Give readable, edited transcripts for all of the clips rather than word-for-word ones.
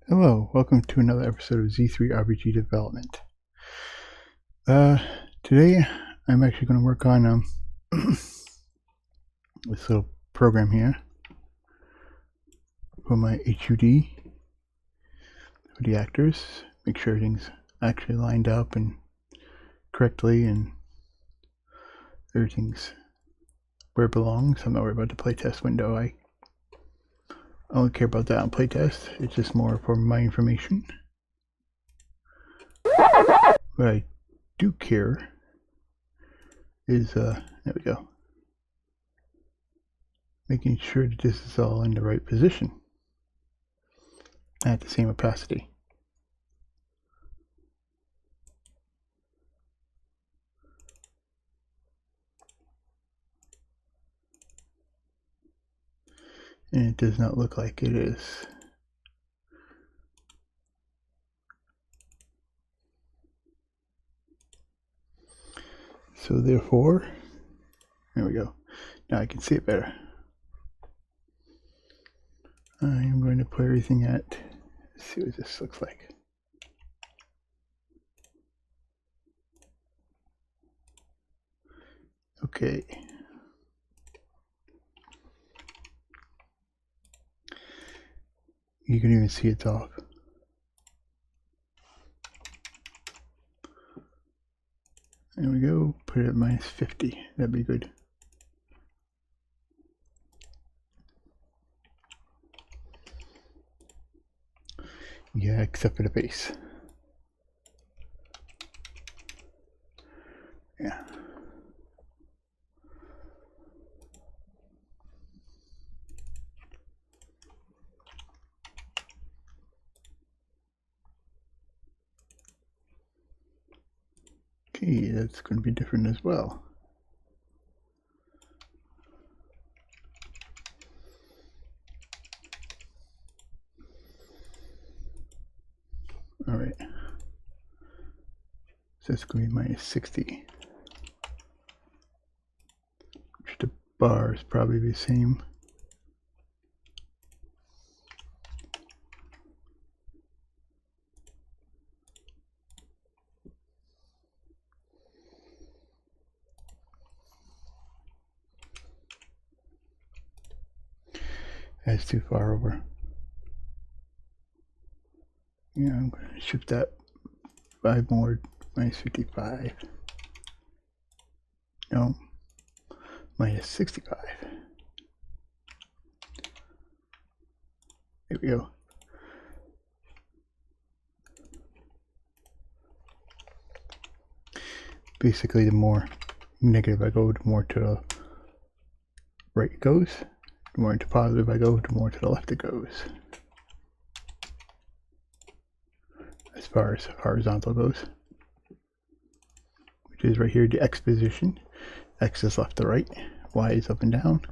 Hello, welcome to another episode of Z3 RPG Development. Today I'm actually going to work on this little program here for my HUD for the actors. Make sure everything's actually lined up and correctly and everything's where it belongs. I'm not worried about the playtest window. I don't care about that on playtest. It's just more for my information. What I do care is, there we go, making sure that this is all in the right position at the same opacity. And it does not look like it is. So therefore, there we go. Now I can see it better. I am going to put everything at, let's see what this looks like. Okay. You can even see it's off. There we go. Put it at -50. That'd be good. Yeah, except for the base. Yeah. Okay, that's going to be different as well. All right. So it's going to be -60. Which the bar is probably the same. That's too far over. Yeah, I'm going to shift that 5 more, -55. No, -65. There we go. Basically, the more negative I go, the more to the right it goes. The more into positive I go, the more to the left it goes. As far as horizontal goes, which is right here, the X position. X is left to right, Y is up and down.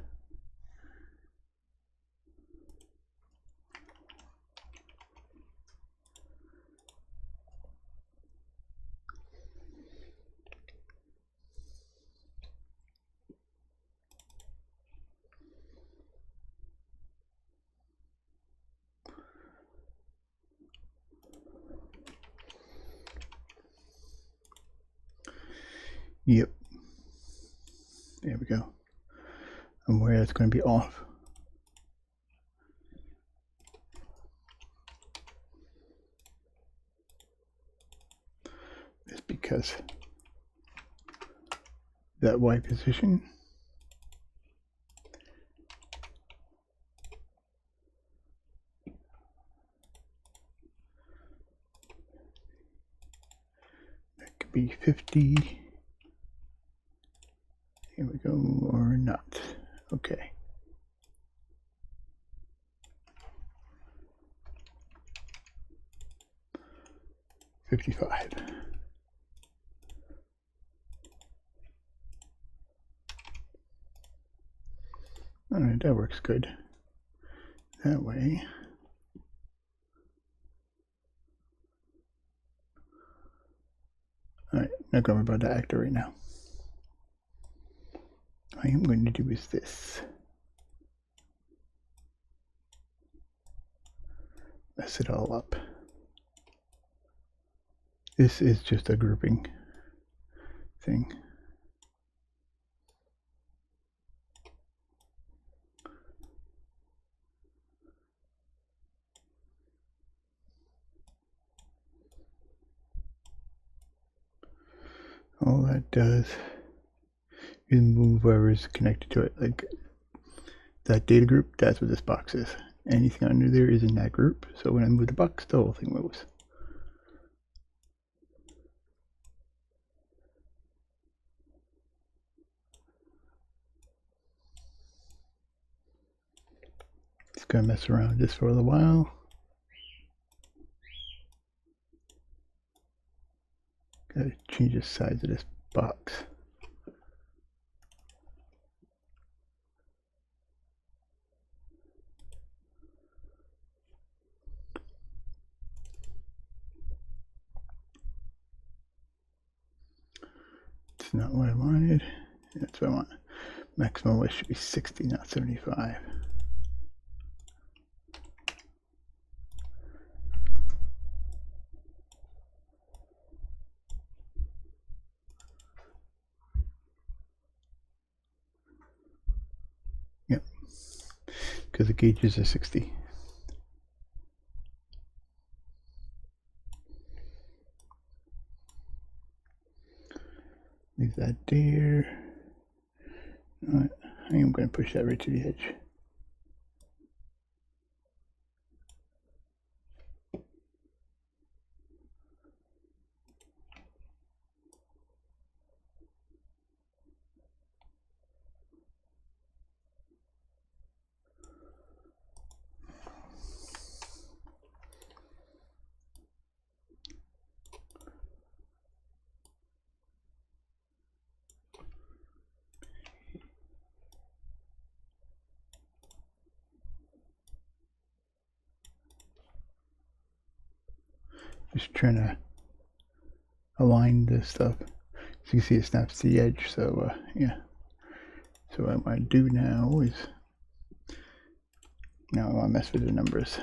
Yep. There we go. And where it's going to be off. Is because that Y position that could be 50. Here we go, or not. Okay. $55. Alright, that works good. That way. Alright, not going to worry about the actor right now. What I am going to do is this. mess it all up. This is just a grouping thing. All that does is move whoever's connected to it. Like that data group, that's what this box is. Anything under there is in that group. So when I move the box, the whole thing moves. Just gonna mess around with this for a little while. Gotta change the size of this box. It's not what I wanted. That's what I want. Maximum width should be 60, not 75. Yep, because the gauges are 60. Leave that there. Right. I am going to push that right to the edge. Just trying to align this stuff. So you can see it snaps to the edge. So yeah. So what I want to do now is, now I want to mess with the numbers.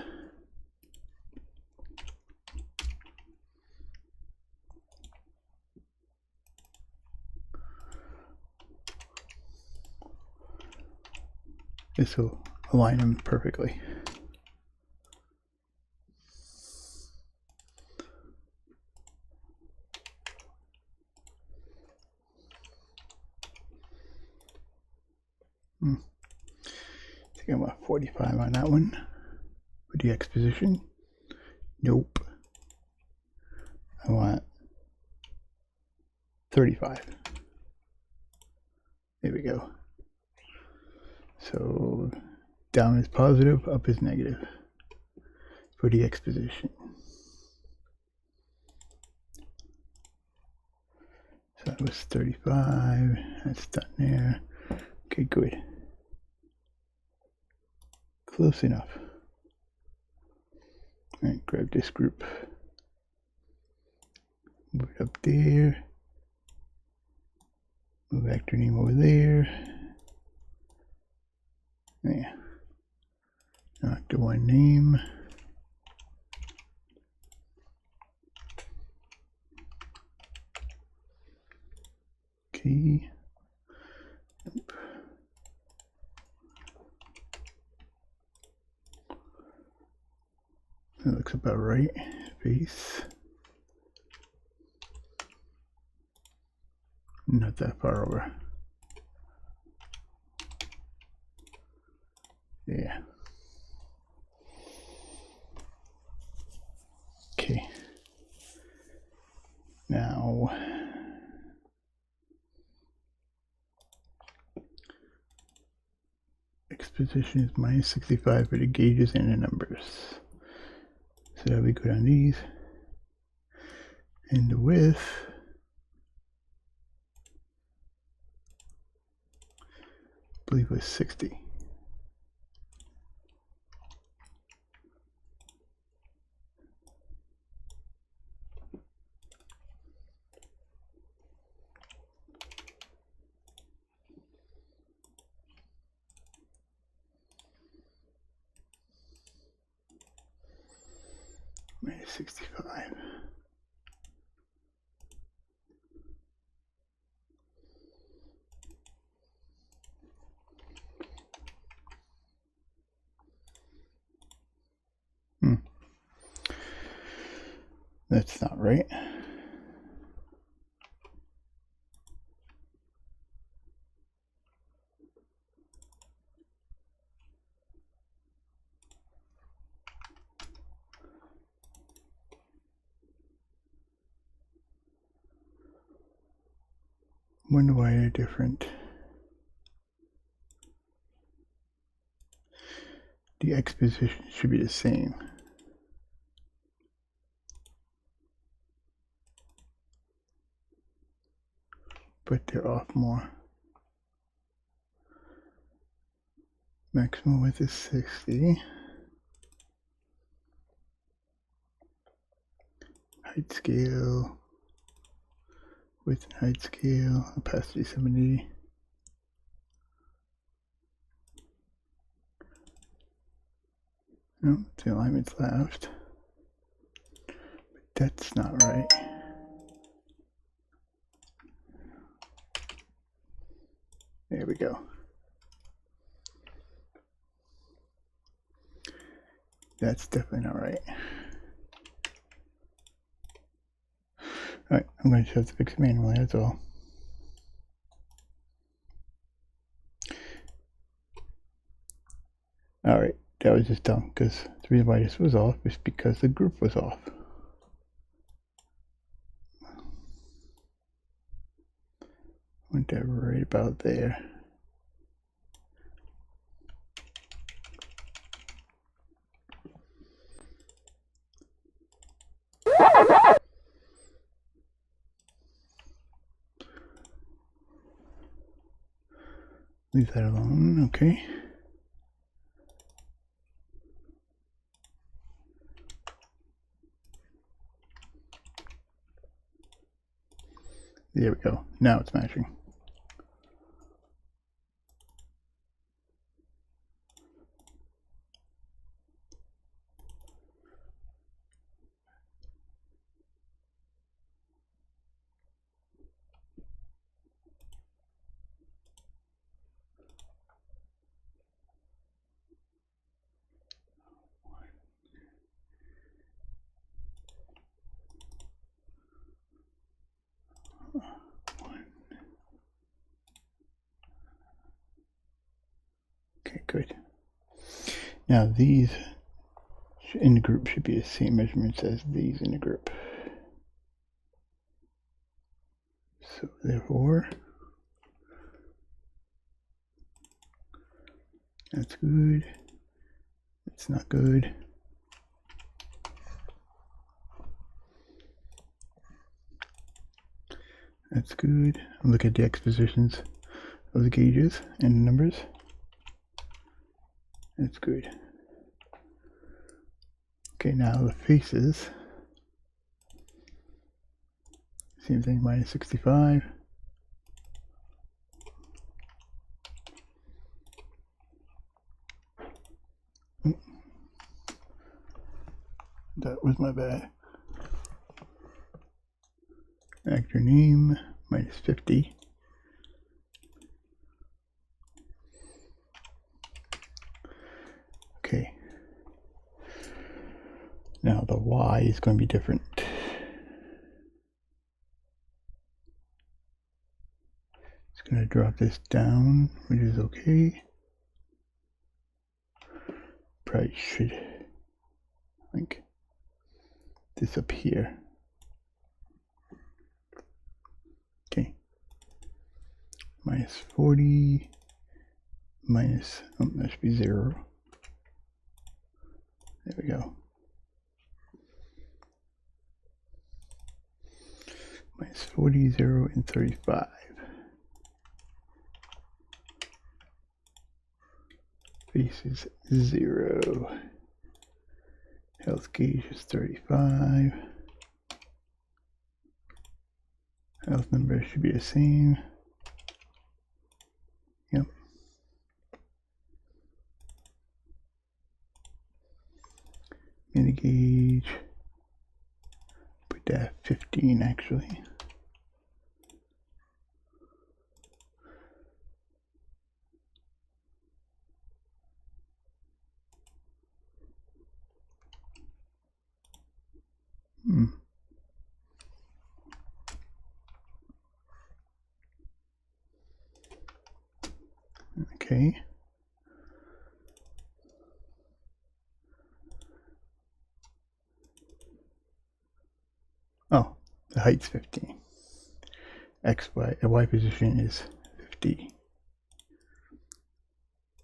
This will align them perfectly. I think I want 45 on that one for the X position. Nope. I want 35. There we go. So down is positive, up is negative for the X position. So that was 35. That's done there. Okay, good. Close enough. All right, grab this group. Move it up there. Move actor name over there. Yeah. Not the one name. Okay. Yep. That looks about right. Face. Not that far over. Yeah. Okay. Now X position is minus 65 for the gauges and the numbers. So that'll be good on these. And the width, I believe, was 60. -65. That's not right. Wonder why they're different. The X position should be the same. But they're off more. Maximum width is 60. Height scale, width and height scale, opacity 70. No, the alignment's left. But that's not right. There we go. That's definitely not right. Alright, I'm going to have to fix it manually, that's all. Alright, that was just dumb, because the reason why this was off is because the group was off. Went that right about there. Leave that alone, okay. There we go. Now it's matching. Okay, good. Now these in the group should be the same measurements as these in the group. So therefore, that's good. It's not good. That's good. Look at the X positions of the gauges and the numbers. That's good. Okay, now the faces. Same thing, -65. That was my bad. Actor name, -50. Okay. Now the Y is going to be different. It's going to drop this down, which is okay. Probably should link this up here. Okay. -40 minus, oh, that should be 0. There we go. -40, 0, and 35. Face is 0. Health gauge is 35. Health number should be the same. Yep. Mini gauge 15 actually. Okay. Oh, the height's 15. Y position is 50.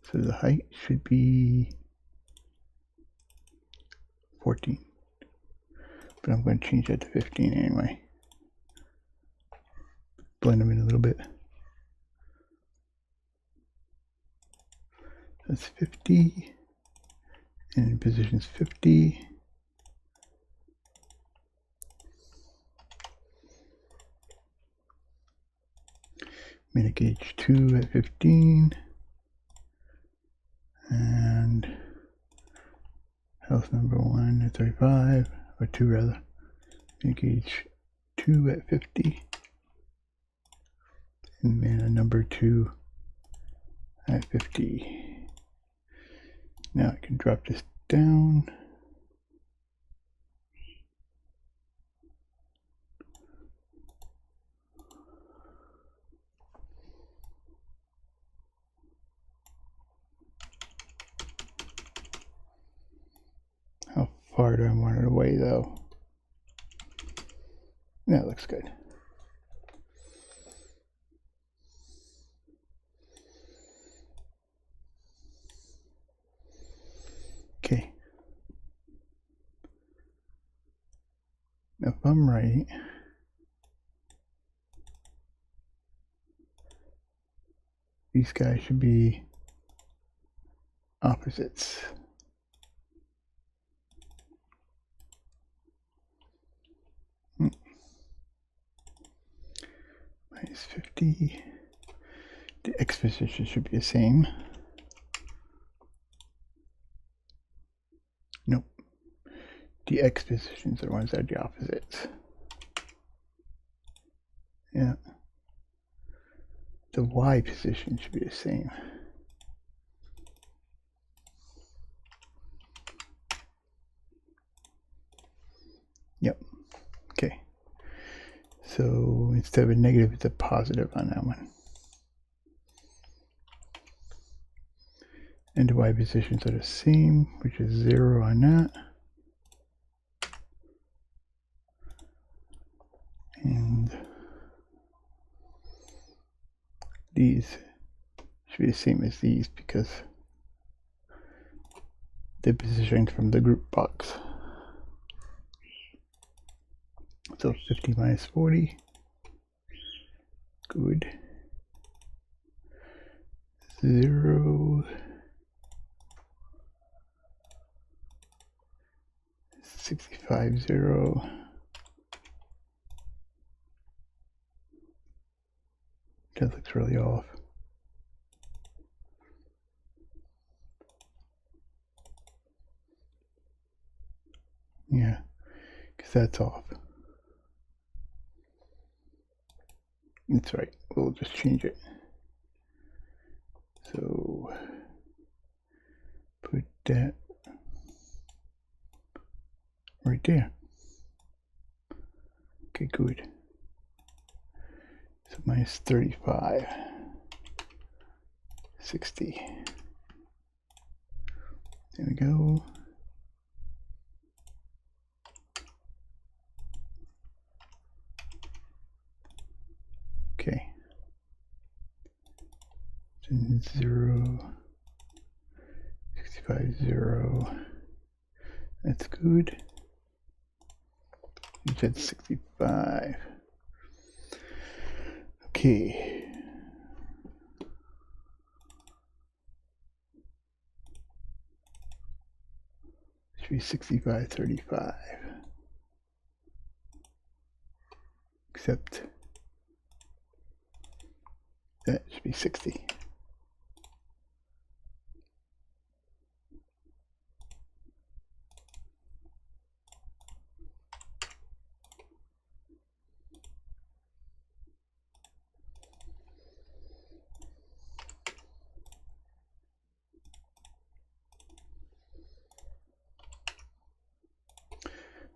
So the height should be 14. But I'm going to change that to 15 anyway. Blend them in a little bit. That's 50. And position's 50. Minute gauge 2 at 15. And health number 1 at 35, or 2 rather. Minute gauge 2 at 50. And mana number 2 at 50. Now I can drop this down. How far do I want it away though? That looks good. Okay. Now if I'm right, these guys should be opposites. Minus 50. The X position should be the same. Nope. The X positions are the ones that are the opposites. Yeah. The Y position should be the same. Yep. Okay. So instead of a negative, it's a positive on that one. And the Y positions are the same, which is 0 on that. And these should be the same as these because they're positioned from the group box. So 50 minus 40. Good. 0. 65, 0. That looks really off. Yeah, because that's off. That's right. We'll just change it. So put that right there. Okay, good. So minus 35. 60. There we go. Okay. 0. 65, 0. That's good. You said 65. Okay. Should be 65, 35. Except that should be 60.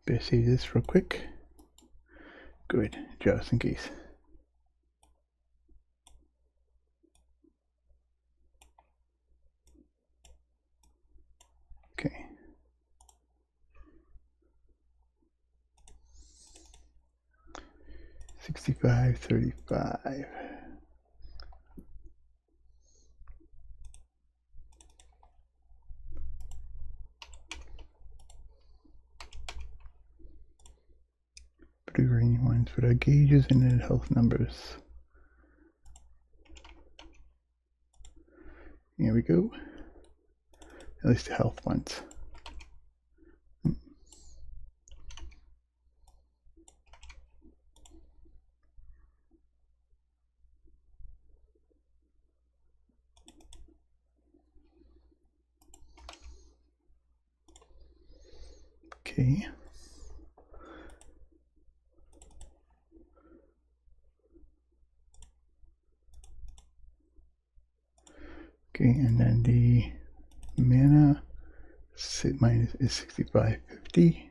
Better save this real quick. Good, just in case. Okay. $65.35. Blue green ones for the gauges and then health numbers. Here we go. At least the health ones. Okay. Okay, and then the mana minus is 65.50.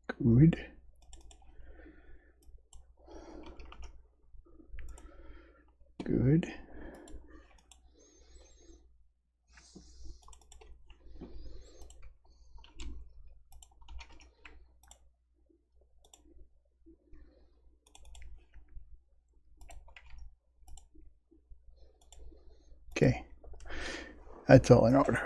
Good. Good. Okay, that's all in order.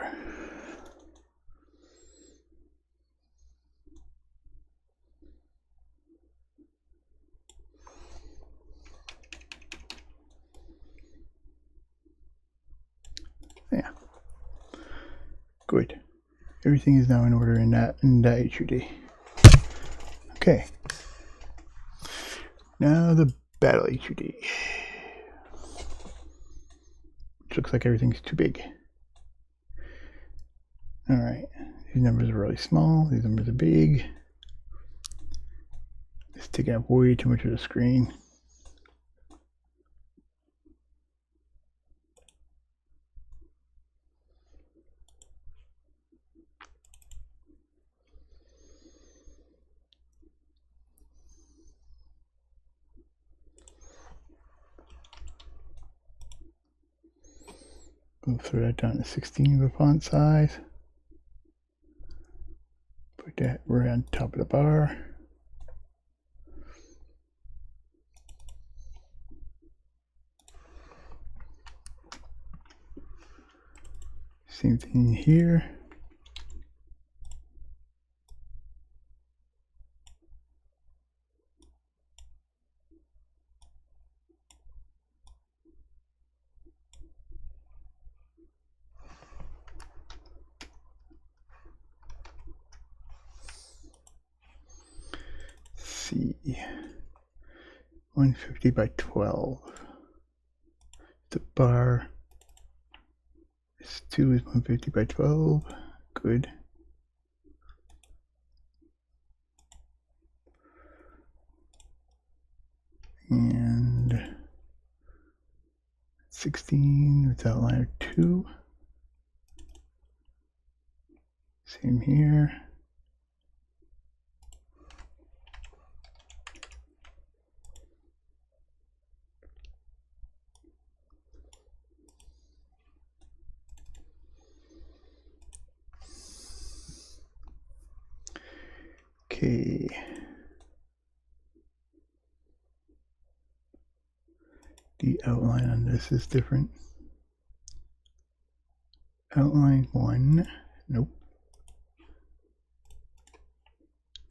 Yeah, good. Everything is now in order in that HUD. Okay, now the battle HUD. Which looks like everything's too big. Alright, these numbers are really small, these numbers are big. It's taking up way too much of the screen. We'll throw that down to 16 of the font size. Put that right on top of the bar. Same thing here. See, 150 by 12. The bar. This 2 is 150 by 12. Good. And 16 with outliner 2. Same here. Okay. The outline on this is different. Outline 1. Nope.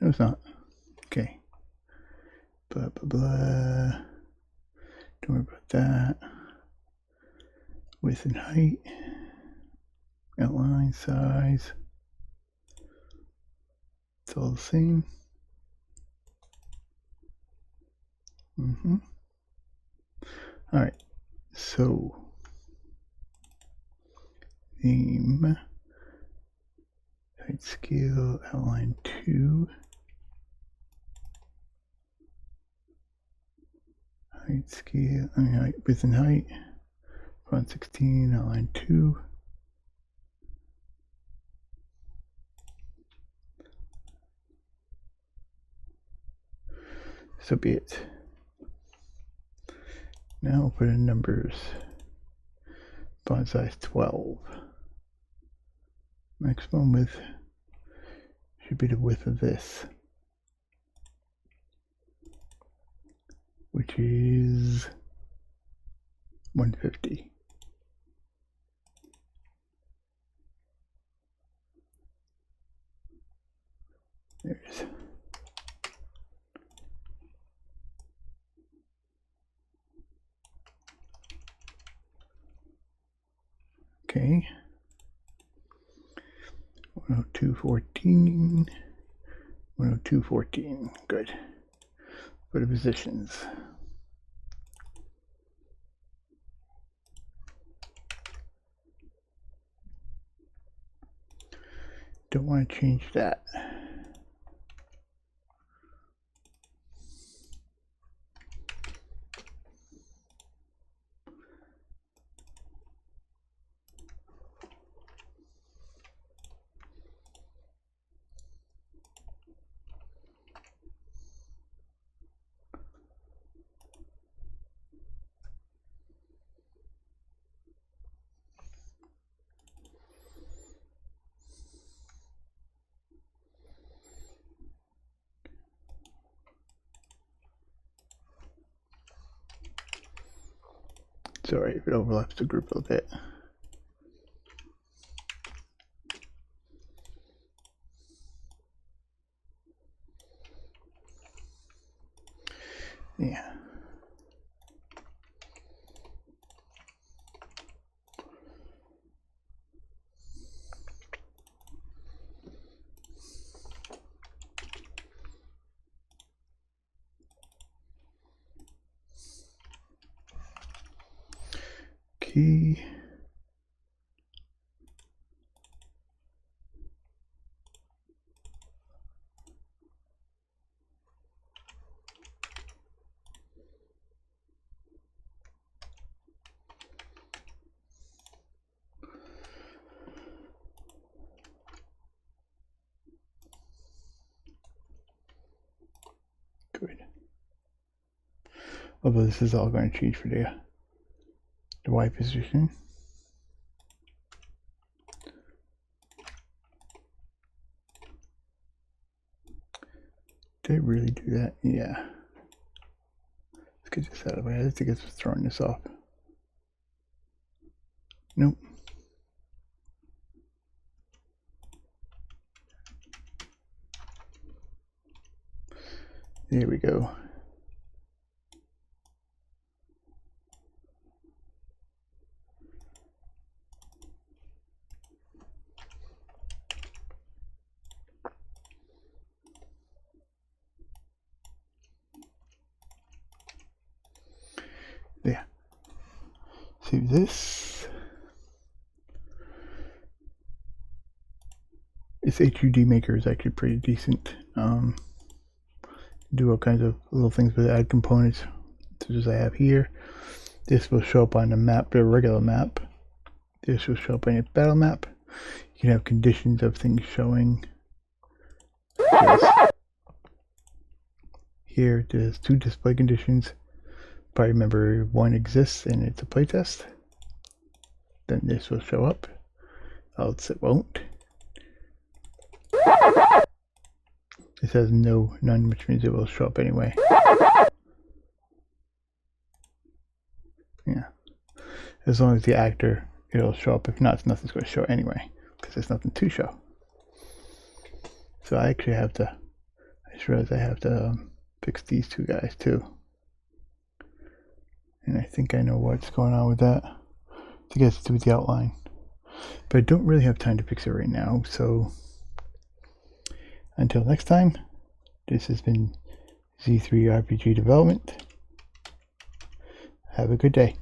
No, it's not. Okay. Blah, blah, blah. Don't worry about that. Width and height. Outline size. It's all the same. All right. So, theme. Height scale. Outline 2. Height scale. Width and height. on 16, line 2. So be it. Now we'll put in numbers. Font size 12. Maximum width should be the width of this, which is 150. There's. Okay. 102.14. 102.14. Good. For the positions. Don't want to change that. Sorry if it overlaps the group a bit. Yeah. Okay. Good. Although this is all going to change for the Y position. Did I really do that? Yeah. Let's get this out of the way. I think it's throwing this off. Nope. There we go. Yeah. Save this. This HUD maker is actually pretty decent. Do all kinds of little things with add components, such as I have here. This will show up on the map, the regular map. This will show up on your battle map. You can have conditions of things showing. Here, there's 2 display conditions. Probably remember one exists and it's a playtest. Then this will show up. Else it won't. It says none, which means it will show up anyway. Yeah. As long as the actor, it'll show up. If not, nothing's going to show anyway, because there's nothing to show. So I actually have to, I just realized I have to fix these 2 guys too. And I think I know what's going on with that. I think it has to do with the outline. But I don't really have time to fix it right now, so until next time, this has been Z3 RPG Development. Have a good day.